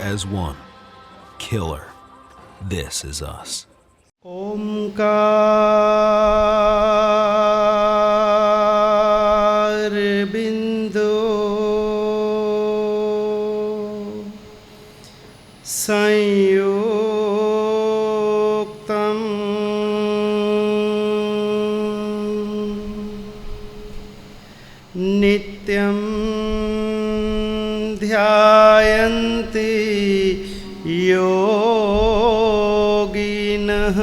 as one. Killer. This is us. ओंकार बिंदु संयुक्तम् नित्यं ध्यायन्ति योगिनः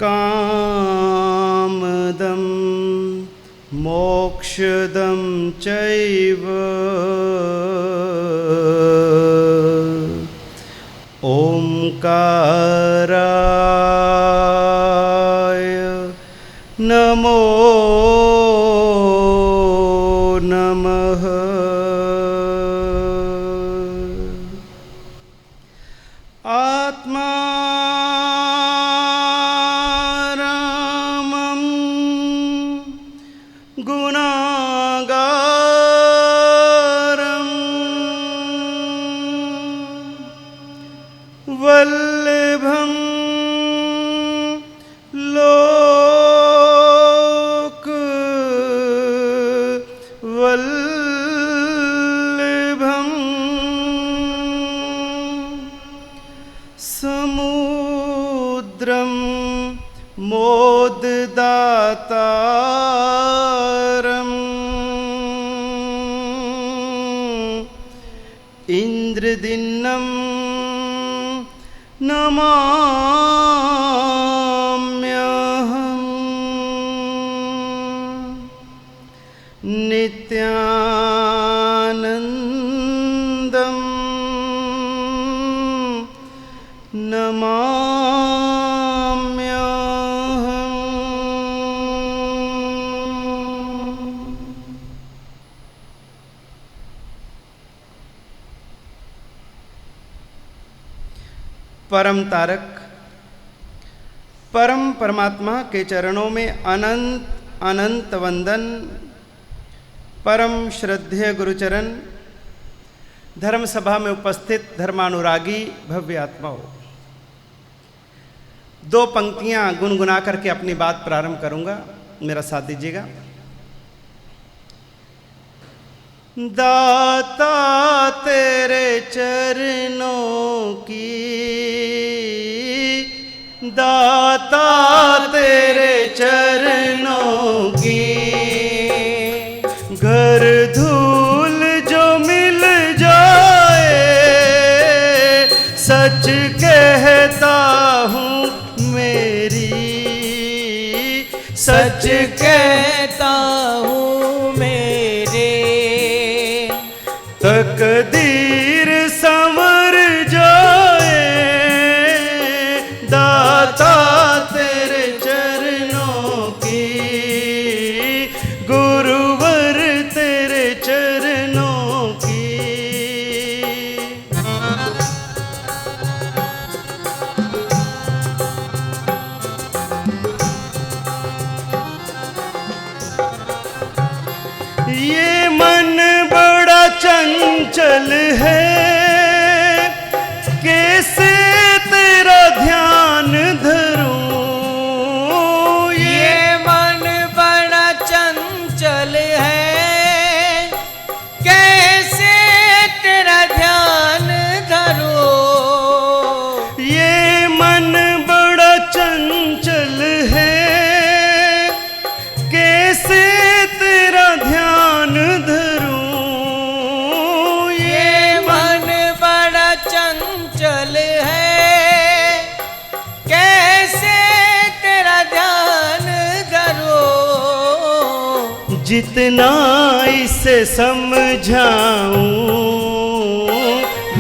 कामदं मोक्षदं चैव ओंकाराय नमो नमः। आत्मारामं गुणागारं वल्लभं लोकवल्लभं समुद्रं मोददातारम् इंद्रदिन्नं नमाम्यहम् नित्यानन्दं नमाम्यहम्। परम तारक परम परमात्मा के चरणों में अनंत अनंत वंदन। परम श्रद्धेय गुरुचरण, धर्म सभा में उपस्थित धर्मानुरागी भव्य आत्माओं, दो पंक्तियां गुनगुना करके अपनी बात प्रारंभ करूंगा, मेरा साथ दीजिएगा। दाता तेरे चरणों की, दाता तेरे चरणों की, घर धूल जो मिल जाए सच कहता हूँ मेरी, सच कहता हूँ मेरे, तकदीर संवर जाए दाता तेरे चरणों की, गुरुवर तेरे चरणों की। ये मन बड़ा चंचल है, कैसे तेरा ध्यान धरूं। ये मन बड़ा चंचल है, कैसे तेरा ध्यान धरूं। ये मन बड़ा चंचल है, कैसे तेरा ध्यान धरूं। ये मन बड़ा चंचल है, कैसे तेरा ध्यान धरूं। जितना इसे समझाऊं,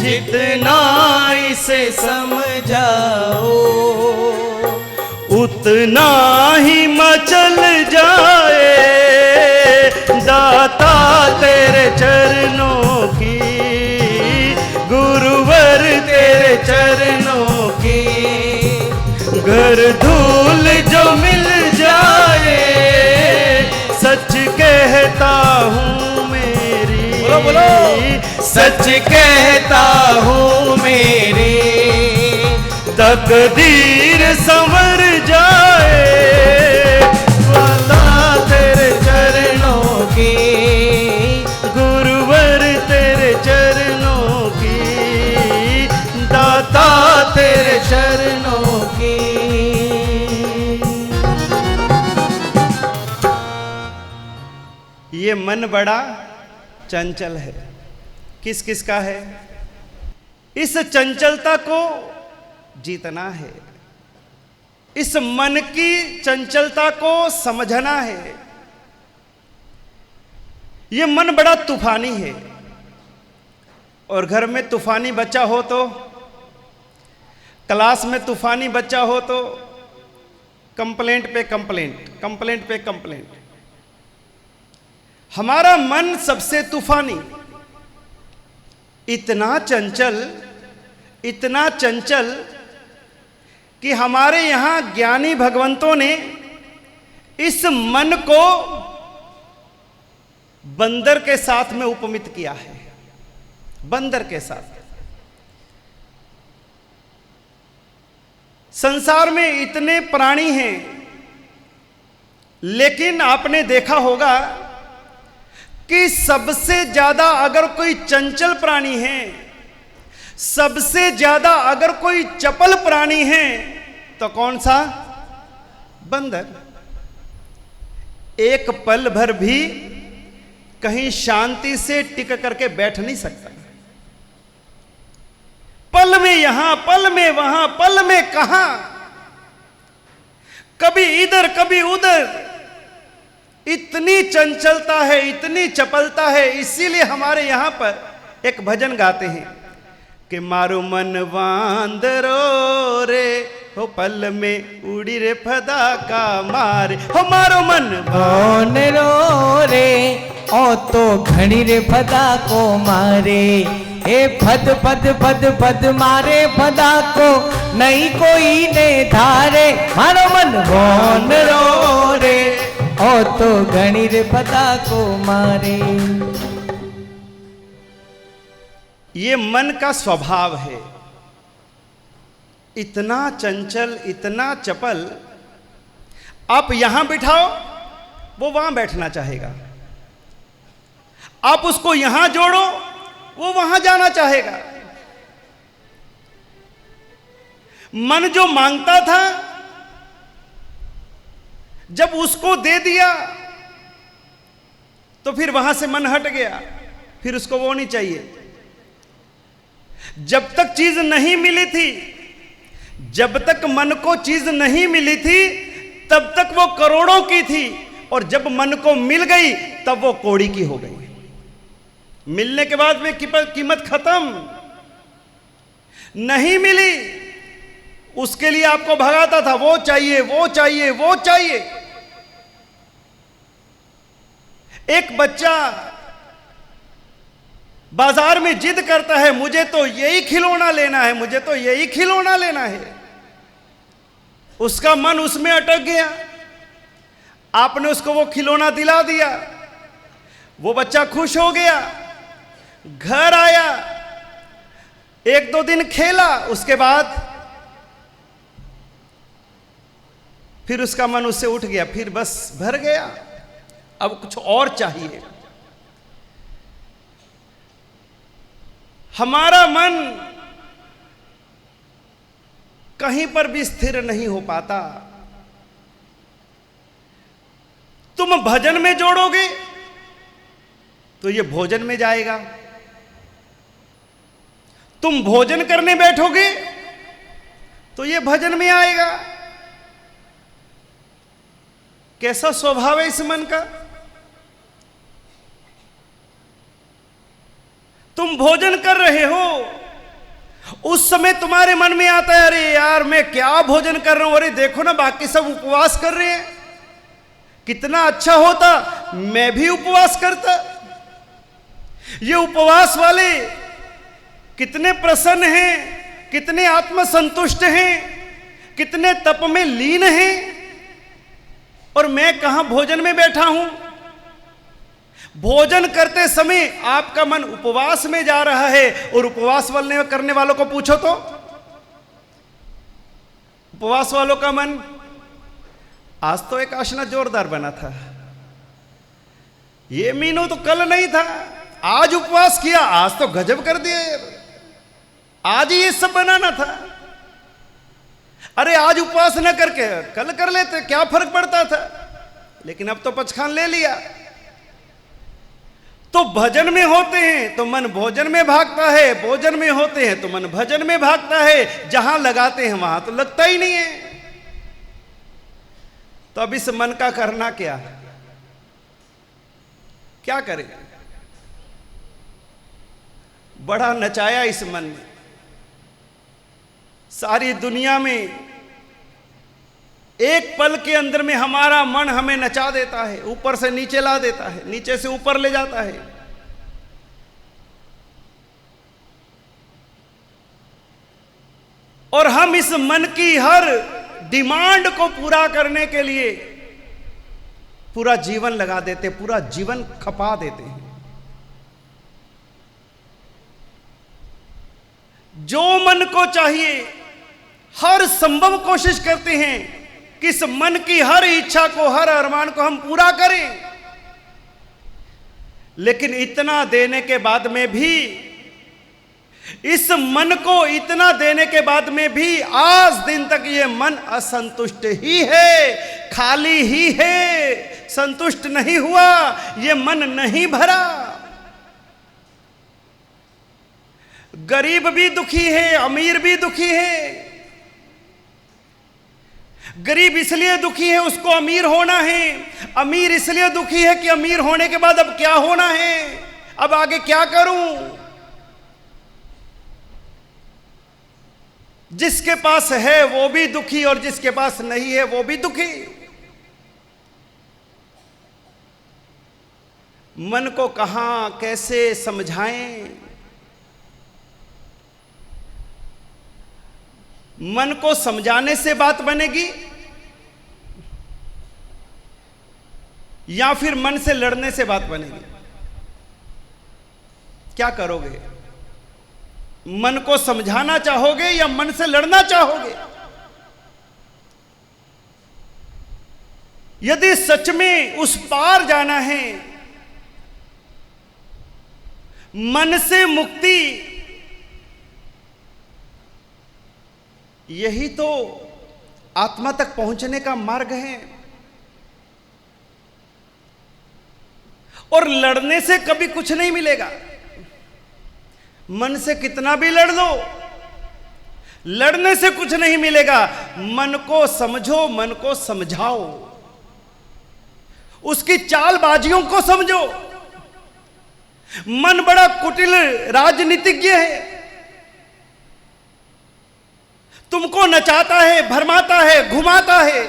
जितना इसे समझाओ, उतना ही मचल जाए दाता तेरे चरणों की, गुरुवर तेरे चरणों की। घर धूल जो मिल जाए सच कहता हूँ मेरी, बोलो बोलो। सच कहता हूँ मेरे तकदीर संवर जाए, वादा तेरे चरणों की, गुरुवर तेरे चरणों की, दाता तेरे चरणों की। ये मन बड़ा चंचल है। किस किस का है? इस चंचलता को जीतना है, इस मन की चंचलता को समझना है। ये मन बड़ा तूफानी है, और घर में तूफानी बच्चा हो तो, क्लास में तूफानी बच्चा हो तो कंप्लेंट पे कंप्लेंट, कंप्लेंट पे कंप्लेंट। हमारा मन सबसे तूफानी, इतना चंचल, इतना चंचल कि हमारे यहां ज्ञानी भगवंतों ने इस मन को बंदर के साथ में उपमित किया है। बंदर के साथ। संसार में इतने प्राणी हैं, लेकिन आपने देखा होगा कि सबसे ज्यादा अगर कोई चंचल प्राणी है, सबसे ज्यादा अगर कोई चपल प्राणी है, तो कौन सा? बंदर। एक पल भर भी कहीं शांति से टिक करके बैठ नहीं सकता। पल में यहां, पल में वहां, पल में कहां, कभी इधर कभी उधर। इतनी चंचलता है, इतनी चपलता है। इसीलिए हमारे यहां पर एक भजन गाते हैं कि मारो मन वांदरो रे, हो पल में उड़ी रे फदा का मारे, हो मारो मन वांदरो रे, ओ तो घड़ी रे फदा को मारे। ए फद फद फद फद मारे फदा को, नहीं कोई ने धारे। मारो मन वांदरो रे, ओ तो घड़ी रे फदा को मारे। ये मन का स्वभाव है, इतना चंचल, इतना चपल। आप यहां बिठाओ, वो वहां बैठना चाहेगा। आप उसको यहां जोड़ो, वो वहां जाना चाहेगा। मन जो मांगता था, जब उसको दे दिया तो फिर वहां से मन हट गया, फिर उसको वो नहीं चाहिए। जब तक चीज नहीं मिली थी, जब तक मन को चीज नहीं मिली थी, तब तक वो करोड़ों की थी, और जब मन को मिल गई तब वो कौड़ी की हो गई। मिलने के बाद में कीमत खत्म। नहीं मिली, उसके लिए आपको भगाता था, वो चाहिए, वो चाहिए, वो चाहिए। एक बच्चा बाजार में जिद करता है, मुझे तो यही खिलौना लेना है, मुझे तो यही खिलौना लेना है। उसका मन उसमें अटक गया। आपने उसको वो खिलौना दिला दिया, वो बच्चा खुश हो गया, घर आया, एक दो दिन खेला, उसके बाद फिर उसका मन उससे उठ गया, फिर बस भर गया, अब कुछ और चाहिए। हमारा मन कहीं पर भी स्थिर नहीं हो पाता। तुम भजन में जोड़ोगे तो ये भोजन में जाएगा, तुम भोजन करने बैठोगे तो ये भजन में आएगा। कैसा स्वभाव है इस मन का? तुम भोजन कर रहे हो, उस समय तुम्हारे मन में आता है, अरे यार मैं क्या भोजन कर रहा हूं, अरे देखो ना बाकी सब उपवास कर रहे हैं, कितना अच्छा होता मैं भी उपवास करता। ये उपवास वाले कितने प्रसन्न हैं, कितने आत्मसंतुष्ट हैं, कितने तप में लीन हैं, और मैं कहां भोजन में बैठा हूं। भोजन करते समय आपका मन उपवास में जा रहा है, और उपवास करने वालों को पूछो तो उपवास वालों का मन, आज तो एक आसना जोरदार बना था, ये मीनू तो कल नहीं था, आज उपवास किया, आज तो गजब कर दिया यार, आज ये सब बनाना था। अरे आज उपवास न करके कल कर लेते, क्या फर्क पड़ता था, लेकिन अब तो पचखान ले लिया। तो भजन में होते हैं तो मन भोजन में भागता है, भोजन में होते हैं तो मन भजन में भागता है, जहां लगाते हैं वहां तो लगता ही नहीं है। तो अब इस मन का करना क्या करें? बड़ा नचाया इस मन ने, सारी दुनिया में एक पल के अंदर में हमारा मन हमें नचा देता है, ऊपर से नीचे ला देता है, नीचे से ऊपर ले जाता है। और हम इस मन की हर डिमांड को पूरा करने के लिए पूरा जीवन लगा देते, पूरा जीवन खपा देते हैं। जो मन को चाहिए हर संभव कोशिश करते हैं कि इस मन की हर इच्छा को, हर अरमान को हम पूरा करें, लेकिन इतना देने के बाद में भी, इस मन को इतना देने के बाद में भी आज दिन तक ये मन असंतुष्ट ही है, खाली ही है, संतुष्ट नहीं हुआ, ये मन नहीं भरा। गरीब भी दुखी है, अमीर भी दुखी है। गरीब इसलिए दुखी है उसको अमीर होना है, अमीर इसलिए दुखी है कि अमीर होने के बाद अब क्या होना है, अब आगे क्या करूं। जिसके पास है वो भी दुखी और जिसके पास नहीं है वो भी दुखी। मन को कहां कैसे समझाएं? मन को समझाने से बात बनेगी या फिर मन से लड़ने से बात बनेगी? क्या करोगे? मन को समझाना चाहोगे या मन से लड़ना चाहोगे? यदि सच में उस पार जाना है, मन से मुक्ति, यही तो आत्मा तक पहुंचने का मार्ग है। और लड़ने से कभी कुछ नहीं मिलेगा। मन से कितना भी लड़ लो, लड़ने से कुछ नहीं मिलेगा। मन को समझो, मन को समझाओ, उसकी चालबाजियों को समझो। मन बड़ा कुटिल राजनीतिज्ञ है, तुमको नचाता है, भरमाता है, घुमाता है।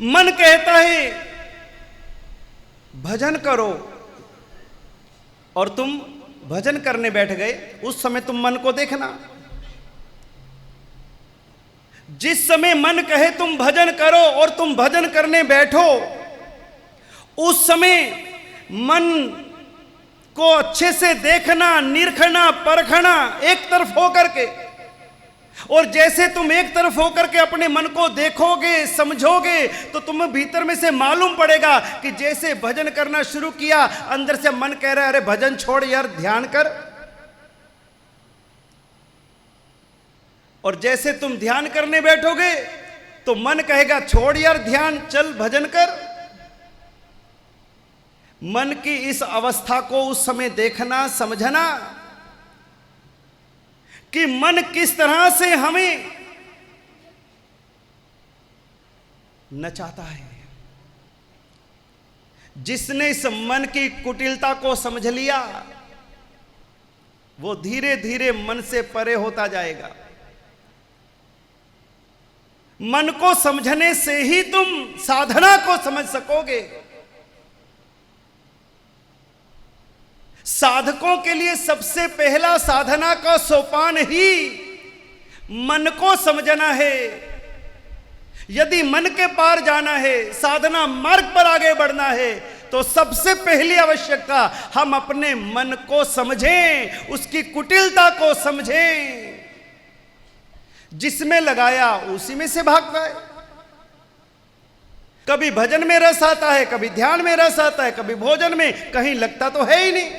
मन कहता है भजन करो, और तुम भजन करने बैठ गए, उस समय तुम मन को देखना। जिस समय मन कहे तुम भजन करो और तुम भजन करने बैठो, उस समय मन को अच्छे से देखना, निरखना, परखना, एक तरफ होकर के। और जैसे तुम एक तरफ होकर के अपने मन को देखोगे, समझोगे, तो तुम्हें भीतर में से मालूम पड़ेगा कि जैसे भजन करना शुरू किया, अंदर से मन कह रहा है अरे भजन छोड़ यार, ध्यान कर। और जैसे तुम ध्यान करने बैठोगे तो मन कहेगा छोड़ यार ध्यान, चल भजन कर। मन की इस अवस्था को उस समय देखना, समझना कि मन किस तरह से हमें नचाता है। जिसने इस मन की कुटिलता को समझ लिया, वो धीरे धीरे मन से परे होता जाएगा। मन को समझने से ही तुम साधना को समझ सकोगे। साधकों के लिए सबसे पहला साधना का सोपान ही मन को समझना है यदि मन के पार जाना है, साधना मार्ग पर आगे बढ़ना है, तो सबसे पहली आवश्यकता हम अपने मन को समझें, उसकी कुटिलता को समझें। जिसमें लगाया उसी में से भागता है। कभी भजन में रस आता है, कभी ध्यान में रस आता है, कभी भोजन में, कहीं लगता तो है ही नहीं।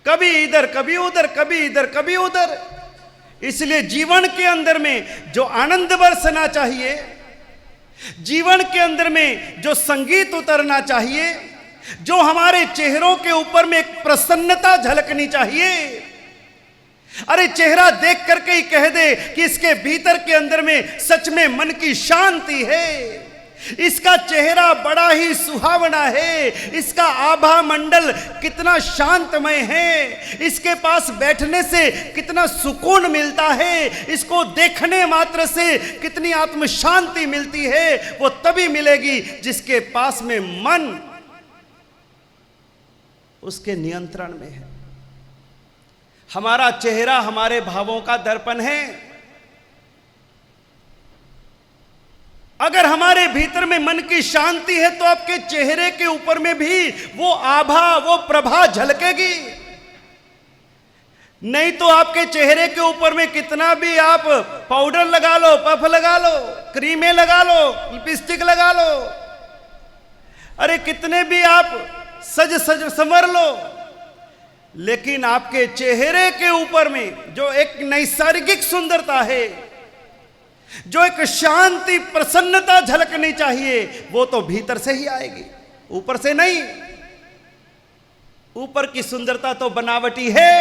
कभी इधर कभी उधर, कभी इधर कभी उधर। इसलिए जीवन के अंदर में जो आनंद बरसना चाहिए, जीवन के अंदर में जो संगीत उतरना चाहिए, जो हमारे चेहरों के ऊपर में एक प्रसन्नता झलकनी चाहिए। अरे चेहरा देख करके ही कह दे कि इसके भीतर के अंदर में सच में मन की शांति है, इसका चेहरा बड़ा ही सुहावना है, इसका आभा मंडल कितना शांतमय है, इसके पास बैठने से कितना सुकून मिलता है, इसको देखने मात्र से कितनी आत्म शांति मिलती है। वो तभी मिलेगी जिसके पास में मन उसके नियंत्रण में है। हमारा चेहरा हमारे भावों का दर्पण है। अगर हमारे भीतर में मन की शांति है तो आपके चेहरे के ऊपर में भी वो आभा, वो प्रभा झलकेगी। नहीं तो आपके चेहरे के ऊपर में कितना भी आप पाउडर लगा लो, पफ लगा लो, क्रीमें लगा लो, लिपस्टिक लगा लो, अरे कितने भी आप सज संवर लो, लेकिन आपके चेहरे के ऊपर में जो एक नैसर्गिक सुंदरता है, जो एक शांति प्रसन्नता झलकनी चाहिए, वो तो भीतर से ही आएगी, ऊपर से नहीं। ऊपर की सुंदरता तो बनावटी है।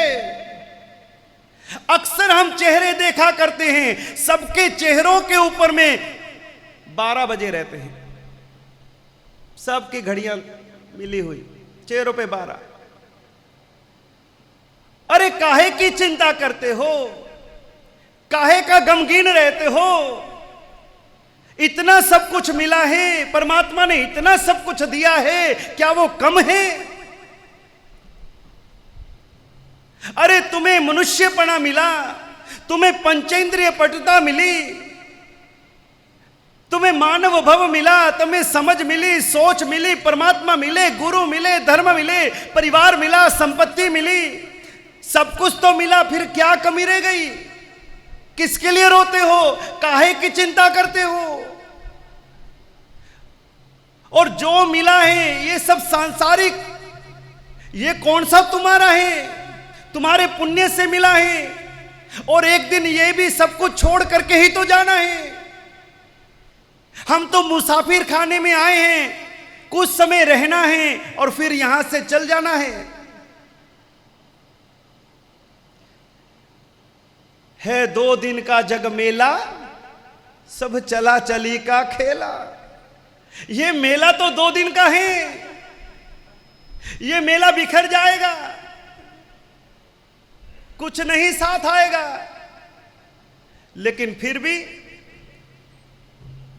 अक्सर हम चेहरे देखा करते हैं, सबके चेहरों के ऊपर में 12 बजे रहते हैं, सबकी घड़ियां मिली हुई, चेहरों पे 12। अरे काहे की चिंता करते हो, काहे का गमगीन रहते हो? इतना सब कुछ मिला है, परमात्मा ने इतना सब कुछ दिया है, क्या वो कम है? अरे तुम्हें मनुष्यपना मिला, तुम्हें पंचेंद्रिय पटुता मिली, तुम्हें मानव भव मिला, तुम्हें समझ मिली, सोच मिली, परमात्मा मिले, गुरु मिले, धर्म मिले, परिवार मिला, संपत्ति मिली, सब कुछ तो मिला, फिर क्या कमी रह गई? किसके लिए रोते हो? काहे की चिंता करते हो? और जो मिला है ये सब सांसारिक, ये कौन सा तुम्हारा है? तुम्हारे पुण्य से मिला है, और एक दिन ये भी सब कुछ छोड़ करके ही तो जाना है। हम तो मुसाफिर खाने में आए हैं, कुछ समय रहना है और फिर यहां से चल जाना है। 2 दिन का जग मेला, सब चला चली का खेला। ये मेला तो 2 दिन का है, ये मेला बिखर जाएगा, कुछ नहीं साथ आएगा। लेकिन फिर भी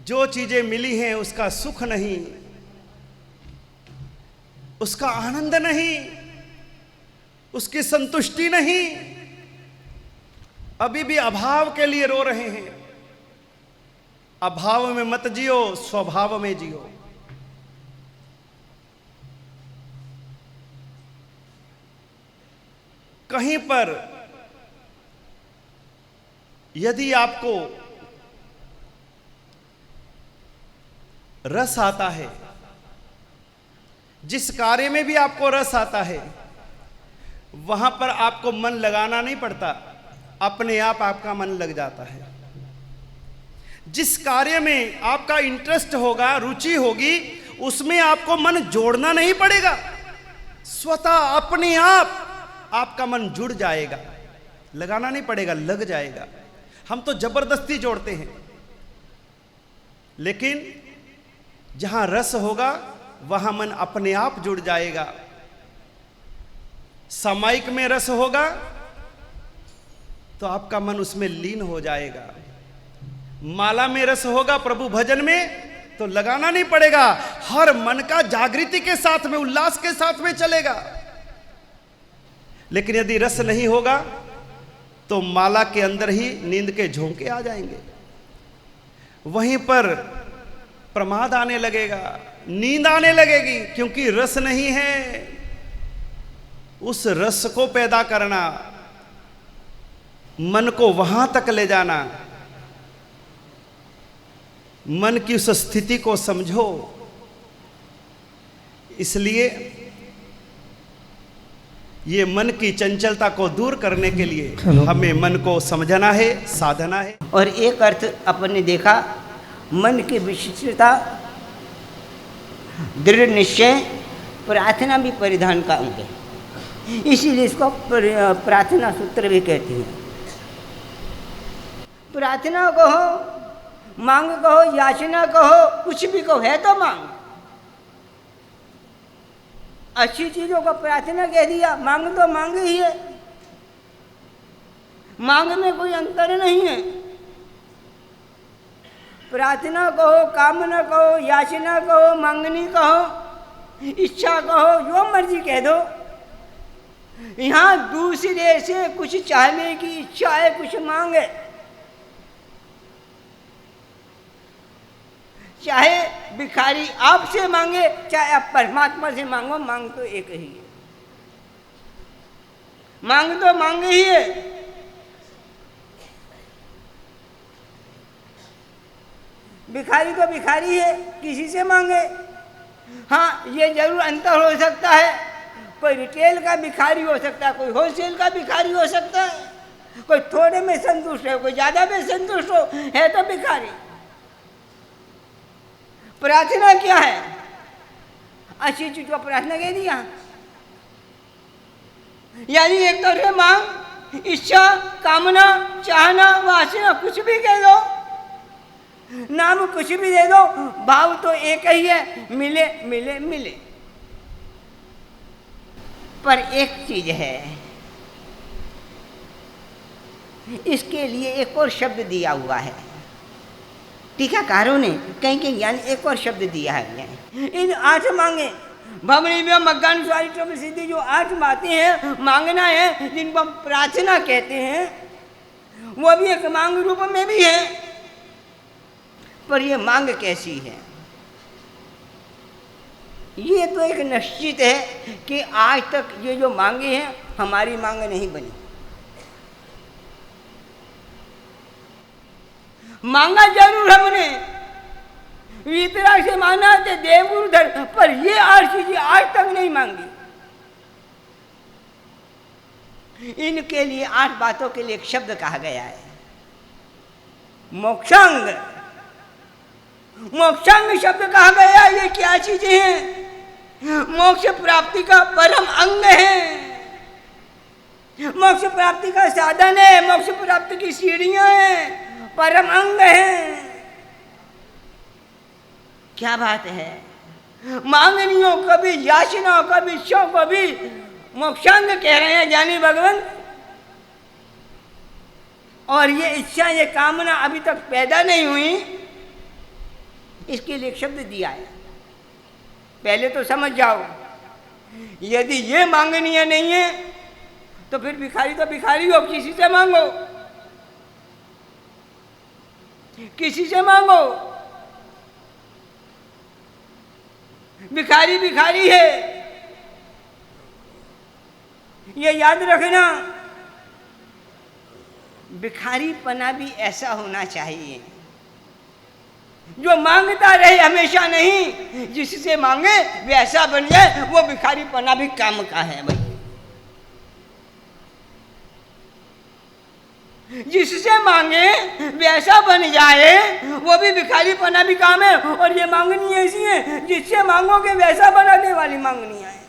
जो चीजें मिली हैं उसका सुख नहीं, उसका आनंद नहीं, उसकी संतुष्टि नहीं, अभी भी अभाव के लिए रो रहे हैं। अभाव में मत जियो, स्वभाव में जियो। कहीं पर यदि आपको रस आता है, जिस कार्य में भी आपको रस आता है, वहां पर आपको मन लगाना नहीं पड़ता, अपने आप आपका मन लग जाता है। जिस कार्य में आपका इंटरेस्ट होगा, रुचि होगी, उसमें आपको मन जोड़ना नहीं पड़ेगा, स्वतः अपने आप आपका मन जुड़ जाएगा, लगाना नहीं पड़ेगा, लग जाएगा। हम तो जबरदस्ती जोड़ते हैं, लेकिन जहां रस होगा वहां मन अपने आप जुड़ जाएगा। सामायिक में रस होगा तो आपका मन उसमें लीन हो जाएगा। माला में रस होगा, प्रभु भजन में, तो लगाना नहीं पड़ेगा, हर मन का जागृति के साथ में, उल्लास के साथ में चलेगा। लेकिन यदि रस नहीं होगा तो माला के अंदर ही नींद के झोंके आ जाएंगे। वहीं पर प्रमाद आने लगेगा, नींद आने लगेगी, क्योंकि रस नहीं है। उस रस को पैदा करना, मन को वहां तक ले जाना, मन की उस स्थिति को समझो। इसलिए ये मन की चंचलता को दूर करने के लिए हमें मन को समझना है, साधना है। और एक अर्थ अपन ने देखा, मन की विशिष्टता, दृढ़ निश्चय, प्रार्थना भी परिधान का अंग है। इसीलिए इसको प्रार्थना सूत्र भी कहते हैं। प्रार्थना कहो, मांग कहो, याचना कहो, कुछ भी कहो, है तो मांग। अच्छी चीजों को प्रार्थना कह दिया, मांग तो मांग ही है, मांग में कोई अंतर नहीं है। प्रार्थना कहो, कामना कहो, याचना कहो, मांगनी कहो, इच्छा कहो, जो मर्जी कह दो, यहां दूसरे से कुछ चाहने की इच्छा है, कुछ मांग है। चाहे भिखारी आपसे मांगे, चाहे आप परमात्मा से मांगो, मांग तो एक ही है। मांग तो मांग ही है। भिखारी तो भिखारी है, किसी से मांगे। हाँ, ये जरूर अंतर हो सकता है, कोई रिटेल का भिखारी हो सकता है, कोई होलसेल का भिखारी हो सकता है, कोई थोड़े में संतुष्ट है, कोई ज्यादा में संतुष्ट हो, है तो भिखारी। प्रार्थना क्या है? अच्छी चीज को प्रार्थना कह दिया। यानी एक तरह से मांग, इच्छा, कामना, चाहना, वासना, कुछ भी कह दो, नाम कुछ भी दे दो, भाव तो एक ही है, मिले मिले मिले। पर एक चीज है, इसके लिए एक और शब्द दिया हुआ है टीकाकारों ने, कहीं कहीं यानी एक और शब्द दिया है। इन 8 मांगे, भवनी में मग्गान स्वारी सिद्धि, जो 8 बातें हैं, मांगना है, जिनको हम प्रार्थना कहते हैं, वो भी एक मांग रूप में भी है। पर ये मांग कैसी है? ये तो एक निश्चित है कि आज तक ये जो मांगे हैं, हमारी मांग नहीं बनी। मांगा जरूर हमने, वितरा से माना थे देवगुरु धर, पर ये 8 चीजें आज तक नहीं मांगी। इनके लिए 8 बातों के लिए एक शब्द कहा गया है, मोक्षांग। मोक्षांग शब्द कहा गया, ये क्या चीजें हैं? मोक्ष प्राप्ति का परम अंग है, मोक्ष प्राप्ति का साधन है, मोक्ष प्राप्ति की सीढ़ियां हैं, परम अंग है। क्या बात है? मांगनियों को भी, याचनाओं को भी, इच्छाओं को भी मोक्षांग कह रहे हैं ज्ञानी भगवान। और ये इच्छा, ये कामना अभी तक पैदा नहीं हुई, इसके लिए एक शब्द दिया है। पहले तो समझ जाओ, यदि ये मांगनीय नहीं है तो फिर भिखारी तो भिखारी हो, किसी से मांगो, किसी से मांगो। भिखारी भिखारी है, ये याद रखना। भिखारी पना भी ऐसा होना चाहिए जो मांगता रहे हमेशा नहीं, जिससे मांगे वैसा बन जाए, वो भिखारी पना भी काम का है भाई। जिससे मांगे वैसा बन जाए, वो भी भिखारी पना भी काम है। और ये मांगनी ऐसी है, जिससे मांगोगे वैसा बनाने वाली मांगनियां हैं।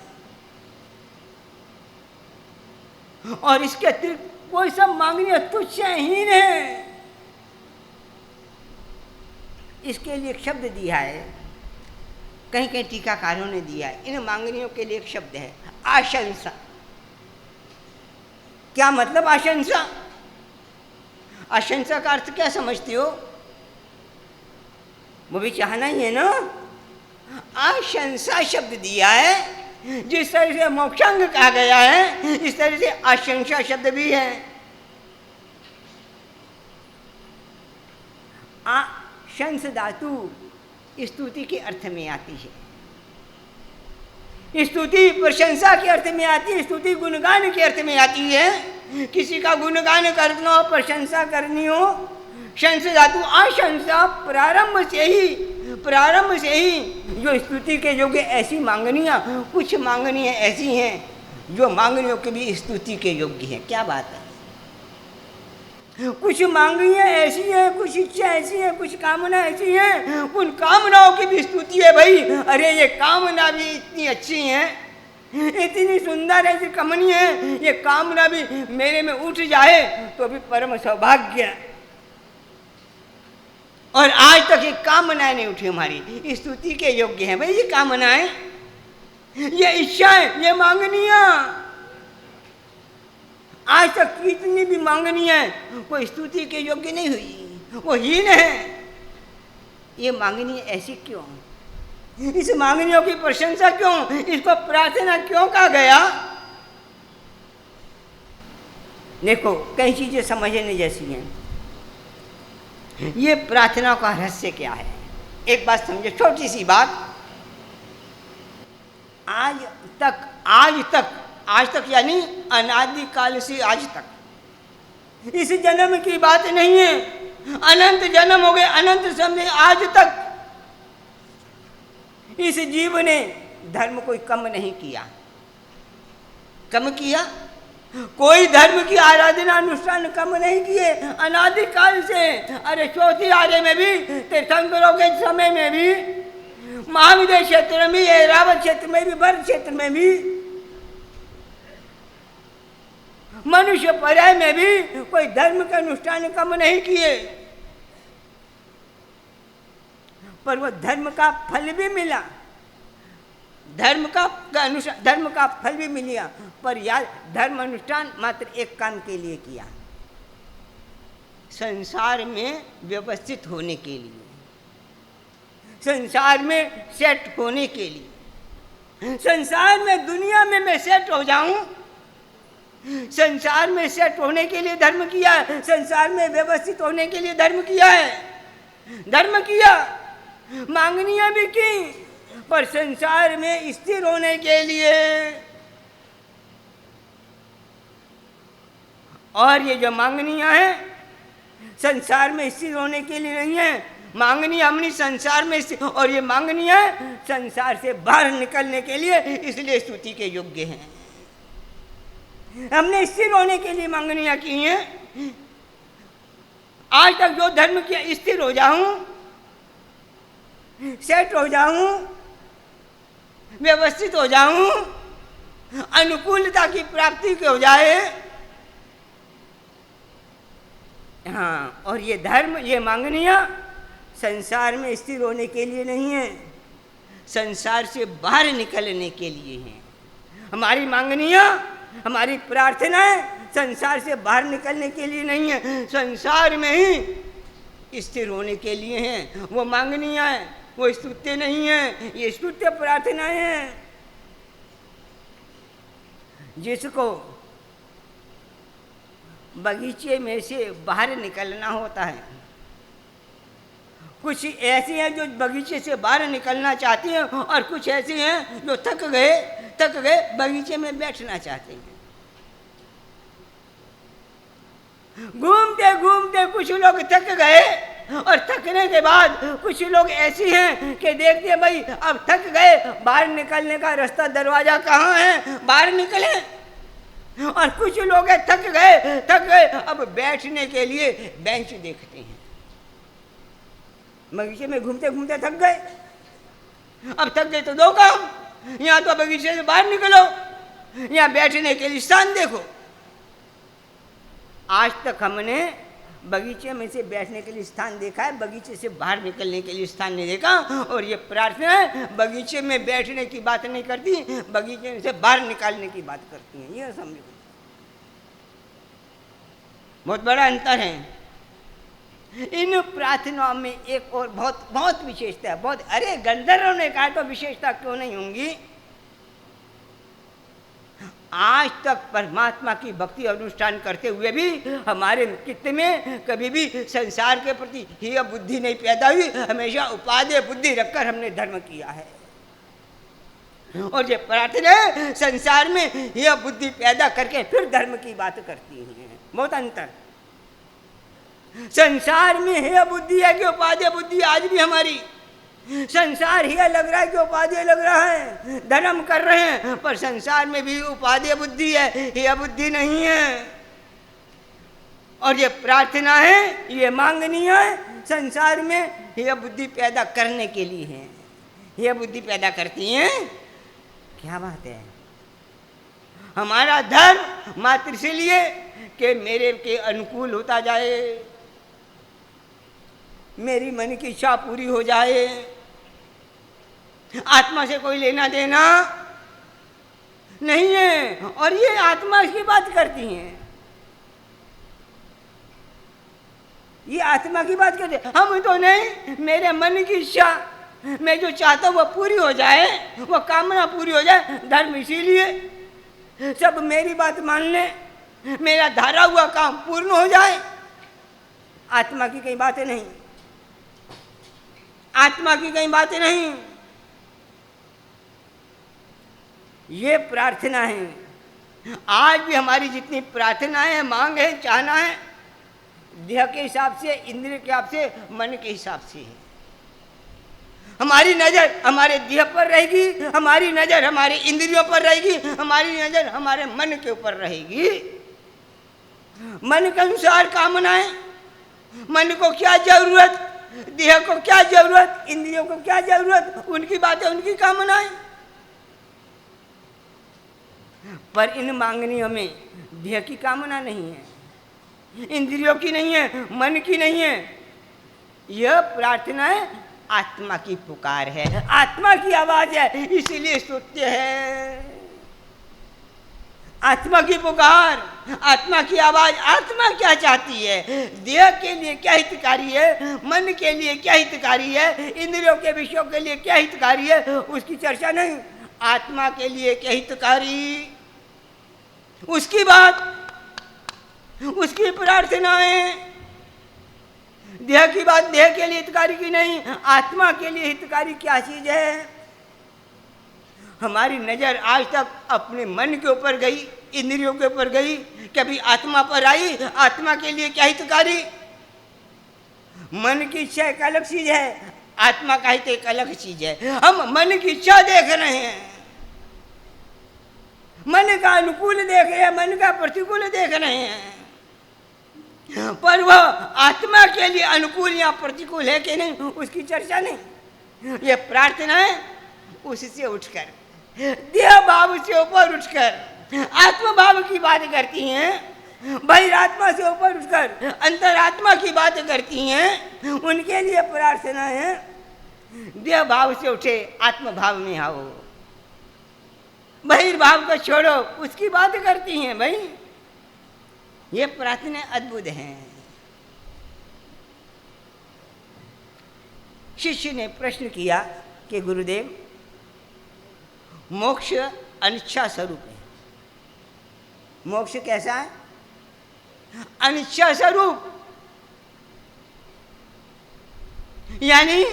और इसके अतिरिक्त कोई सब मांगनियां तुच्छहीन है। इसके लिए एक शब्द दिया है, कहीं कहीं टीकाकारों ने दिया है। इन मांगनियों के लिए एक शब्द है, आशंसा। क्या मतलब आशंसा? आशंसा का अर्थ क्या समझती हो? वो भी चाहना ही है ना। आशंसा शब्द दिया है, जिस तरह से मोक्षांग कहा गया है, इस तरह से आशंसा शब्द भी है। शंस धातु स्तुति के अर्थ में आती है। स्तुति प्रशंसा के अर्थ में आती है, स्तुति गुणगान के अर्थ में आती है। किसी का गुणगान करना हो, प्रशंसा करनी हो, शंस धातु आशंसा प्रारंभ से ही जो स्तुति के योग्य ऐसी मांगनियाँ, कुछ मांगनियाँ ऐसी हैं जो मांगनियों के भी स्तुति के योग्य हैं। क्या बात है। कुछ मांगनियाँ ऐसी हैं, कुछ इच्छा ऐसी है, कुछ कामना ऐसी हैं, उन कामनाओं की भी स्तुति है भाई। अरे ये कामना भी इतनी अच्छी है, इतनी सुंदर है, इतनी कमनीय है, ये कामना भी मेरे में उठ जाए तो भी परम सौभाग्य है। और आज तक ये कामनाएं नहीं उठी हमारी, स्तुति के योग्य हैं भाई ये कामनाएं, ये इच्छाएं, ये मांगनियाँ। आज तक कितनी भी मांगनियाँ कोई स्तुति के योग्य नहीं हुई, वो हीन है। ये मांगनी ऐसी क्यों, इस मांगनियों की प्रशंसा क्यों, इसको प्रार्थना क्यों कहा गया। देखो कई चीजें समझने जैसी हैं। ये प्रार्थना का रहस्य क्या है, एक बात समझे, छोटी सी बात। आज तक यानी अनादिकाल से आज तक, इस जन्म की बात नहीं है, अनंत जन्म हो गए, अनंत समय, आज तक इस जीव ने धर्म कोई कम नहीं किया। कम किया? कोई धर्म की आराधना अनुष्ठान कम नहीं किए अनादिकाल से। अरे चौथी आर्य में भी, तीर्थंकरों के समय में भी, महाविद्य क्षेत्र में, ऐरावत क्षेत्र में भी, भरत क्षेत्र में भी, मनुष्य पर्याय में भी कोई धर्म के अनुष्ठान कम नहीं किए। पर वो धर्म का फल भी मिला, धर्म का फल भी मिला। पर यार धर्म अनुष्ठान मात्र एक काम के लिए किया, संसार में व्यवस्थित होने के लिए, संसार में सेट होने के लिए। संसार में, दुनिया में मैं सेट हो जाऊं, संसार में सेट होने के लिए धर्म किया है, संसार में व्यवस्थित होने के लिए धर्म किया है। धर्म किया, मांगनियां भी की, पर संसार में स्थिर होने के लिए। और ये जो मांगनियां हैं संसार में स्थिर होने के लिए नहीं है, मांगनियां हमने संसार में स्थिर, और ये मांगनियां संसार से बाहर निकलने के लिए, इसलिए स्तुति के योग्य हैं। हमने स्थिर होने के लिए मांगनियां की हैं। आज तक जो धर्म किया, स्थिर हो जाऊं, सेट हो जाऊं, व्यवस्थित हो जाऊं, अनुकूलता की प्राप्ति हो जाए। हाँ, और ये धर्म, ये मांगनियां संसार में स्थिर होने के लिए नहीं है, संसार से बाहर निकलने के लिए हैं। हमारी मांगनियां, हमारी प्रार्थनाएं संसार से बाहर निकलने के लिए नहीं है, संसार में ही स्थिर होने के लिए हैं। वो मांगनियां हैं, वो स्तुत्य नहीं है, ये स्तुत्य प्रार्थनाएं हैं। जिसको बगीचे में से बाहर निकलना होता है, कुछ ऐसी हैं जो बगीचे से बाहर निकलना चाहती हैं, और कुछ ऐसी हैं जो थक गए बगीचे में बैठना चाहते हैं। घूमते घूमते कुछ लोग थक गए, और थकने के बाद कुछ लोग ऐसी हैं कि देखते हैं भाई अब थक गए, बाहर निकलने का रास्ता, दरवाजा कहाँ है, बाहर निकले। और कुछ लोग थक गए अब बैठने के लिए बेंच देखते हैं। बगीचे में घूमते घूमते थक गए, अब थक गए तो दो काम, यहाँ तो बगीचे से बाहर निकलो, यहाँ बैठने के लिए स्थान देखो। आज तक हमने बगीचे में से बैठने के लिए स्थान देखा है, बगीचे से बाहर निकलने के लिए स्थान नहीं देखा। और ये प्रार्थना बगीचे में बैठने की बात नहीं करती, बगीचे से बाहर निकालने की बात करती हैं। ये समझो, बहुत बड़ा अंतर है। इन प्रार्थनाओं में एक और बहुत बहुत विशेषता है, बहुत। अरे गंधर्वों ने कहा तो विशेषता क्यों नहीं होंगी। आज तक परमात्मा की भक्ति अनुष्ठान करते हुए भी हमारे चित्त में कभी भी संसार के प्रति यह बुद्धि नहीं पैदा हुई। हमेशा उपादेय बुद्धि रखकर हमने धर्म किया है। और ये प्रार्थना संसार में यह बुद्धि पैदा करके फिर धर्म की बात करती है। बहुत अंतर। संसार में यह बुद्धि है कि उपादेय बुद्धि आज भी हमारी, संसार ही लग रहा है कि उपादेय लग रहा है, धर्म कर रहे हैं, पर संसार में भी उपादेय बुद्धि है, यह बुद्धि नहीं है। और ये प्रार्थना है, ये मांगनी है, संसार में यह बुद्धि पैदा करने के लिए है। यह बुद्धि पैदा करती है। क्या बात है। हमारा धर्म मात्र इसलिए कि मेरे के अनुकूल होता जाए, मेरी मन की इच्छा पूरी हो जाए, आत्मा से कोई लेना देना नहीं है। और ये आत्मा की बात करती हैं, ये आत्मा की बात करते हैं। हम तो नहीं, मेरे मन की इच्छा, मैं जो चाहता हूँ वह पूरी हो जाए, वह कामना पूरी हो जाए। धर्म इसीलिए सब मेरी बात मान ले, मेरा धारा हुआ काम पूर्ण हो जाए। आत्मा की कई बातें नहीं, आत्मा की कई बातें नहीं। ये प्रार्थना है। आज भी हमारी जितनी प्रार्थनाएं हैं, मांग है, चाहना है, देह के हिसाब से, इंद्रिय के हिसाब से, मन के हिसाब से है। हमारी नजर हमारे देह पर रहेगी, हमारी नजर हमारे इंद्रियों पर रहेगी, हमारी नजर हमारे मन के ऊपर रहेगी। मन के अनुसार कामनाएं, मन को क्या जरूरत, देह को क्या जरूरत, इंद्रियों को क्या जरूरत, उनकी बातें, उनकी कामनाएं। पर इन मांगनियों में देह की कामना नहीं है, इंद्रियों की नहीं है, मन की नहीं है। यह प्रार्थना है, आत्मा की पुकार है, आत्मा की आवाज है, इसीलिए स्तुत्य है। आत्मा की पुकार, आत्मा की आवाज। आत्मा क्या चाहती है, देह के लिए क्या हितकारी है, मन के लिए क्या हितकारी है, इंद्रियों के विषयों के लिए क्या हितकारी है, उसकी चर्चा नहीं। आत्मा के लिए क्या हितकारी, उसकी बात, उसकी प्रार्थनाएं। देह की बात देह के लिए हितकारी की नहीं, आत्मा के लिए हितकारी क्या चीज है। हमारी नजर आज तक अपने मन के ऊपर गई, इंद्रियों के ऊपर गई, कभी आत्मा पर आई। आत्मा के लिए क्या हितकारी। मन की इच्छा एक अलग चीज है, आत्मा का हित एक अलग चीज है। हम मन की इच्छा देख रहे हैं, मन का अनुकूल देख रहे हैं, मन का प्रतिकूल देख रहे हैं, पर वह आत्मा के लिए अनुकूल या प्रतिकूल है कि नहीं, उसकी चर्चा नहीं। यह प्रार्थना है उससे उठकर, देह भाव से ऊपर उठकर आत्म भाव की बात करती हैं, बहिरात्मा से ऊपर उठकर अंतरात्मा की बात करती हैं। उनके लिए प्रार्थना है, देह भाव से उठे, आत्म भाव में आओ, बहिर्भाव को छोड़ो, उसकी बात करती हैं। भाई ये प्रार्थना अद्भुत हैं। शिष्य ने प्रश्न किया कि गुरुदेव, मोक्ष अनिच्छा स्वरूप है, मोक्ष कैसा है, अनिच्छा स्वरूप। यानी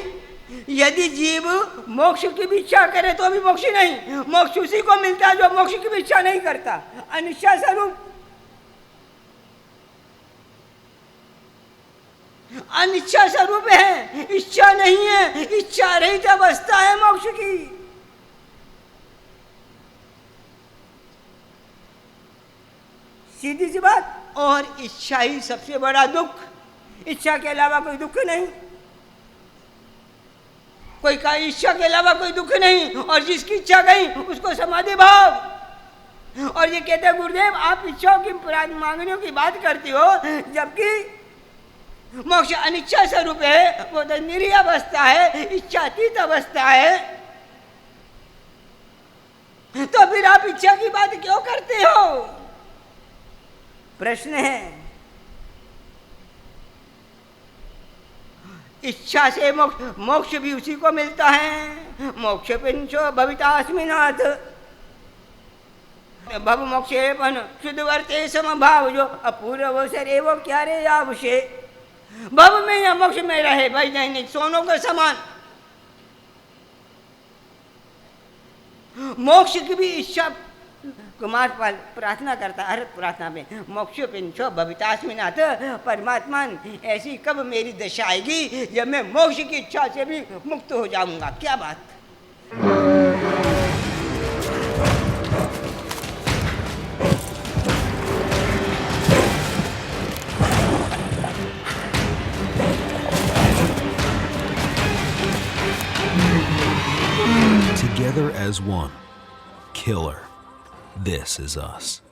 यदि जीव मोक्ष की भी इच्छा करे तो भी मोक्ष नहीं, मोक्ष उसी को मिलता है जो मोक्ष की भी इच्छा नहीं करता। अनिच्छा स्वरूप, अनिच्छा स्वरूप है, इच्छा नहीं है, इच्छा रहित अवस्था है मोक्ष की। सीधी सी बात। और इच्छा ही सबसे बड़ा दुख, इच्छा के अलावा कोई दुख नहीं, कोई का इच्छा के अलावा कोई दुख नहीं। और जिसकी इच्छा गई उसको समाधि भाव। और ये कहते हैं गुरुदेव, आप इच्छाओं की मांगनियों की बात करते हो, जबकि मोक्ष अनिच्छा स्वरूप है, वो तो निरीह अवस्था है, इच्छातीत अवस्था है। तो फिर आप इच्छा की बात क्यों करते हो, प्रश्न है। इच्छा से मोक्ष, मोक्ष भी उसी को मिलता है। मोक्ष पिंचो भविता अस्मिनाथ। ભવ મોક્ષે પણ શુદ્ધ વર્તે સમભાવ જો અપૂર્વ અવસર એવો ક્યારે આવશે भव में या मोक्ष में रहे भाई दैनिक सोनों के समान। मोक्ष की भी इच्छा कुमार प्रार्थना करता हर प्रार्थना में मोक्ष पिंचो भवितास्मिन नाथ परमात्मा ऐसी कब मेरी दशा आएगी जब मैं मोक्ष की इच्छा से भी मुक्त हो जाऊंगा। क्या बात। Together as one. Killer. This is us.